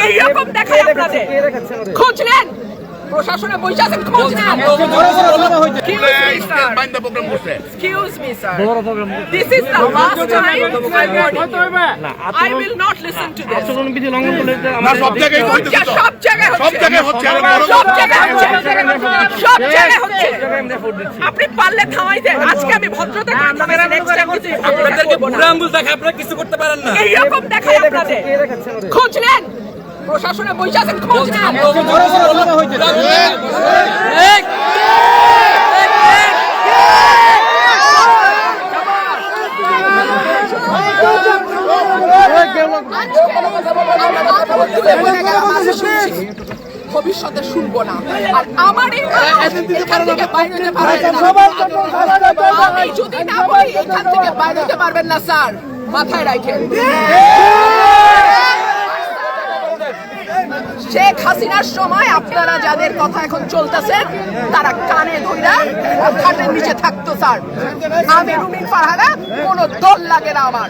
এইরকম দেখায় আপনাদের খোঁজ নেন প্রশাসনে বসে আছেন খোঁজ নেন Excuse me, sir. This is the last time I'm warning you. I will not listen to this. সব জায়গায় হচ্ছে আপনি পারলে থামাই দেন আজকে আমি ভদ্রতা আপনাদেরকে বুড়া আঙ্গুল দেখায় আপনারা কিছু করতে পারেন না এইরকম দেখায় আপনাদের খোঁজ নেন প্রশাসনে বসে আছেন খোঁজ নেন ভবিষ্যতে শুনবো না আর আমার যদি না বলি এখান থেকে বাইরে যেতে পারবেন না স্যার মাথায় রাখেন শেখ হাসিনার সময় আপনারা যাদের কথা এখন চলতেছেন তারা কানে ধইরা খাটের নিচে থাকতো স্যার আমি রুমিন ফারহানা কোনো দল লাগে না আমার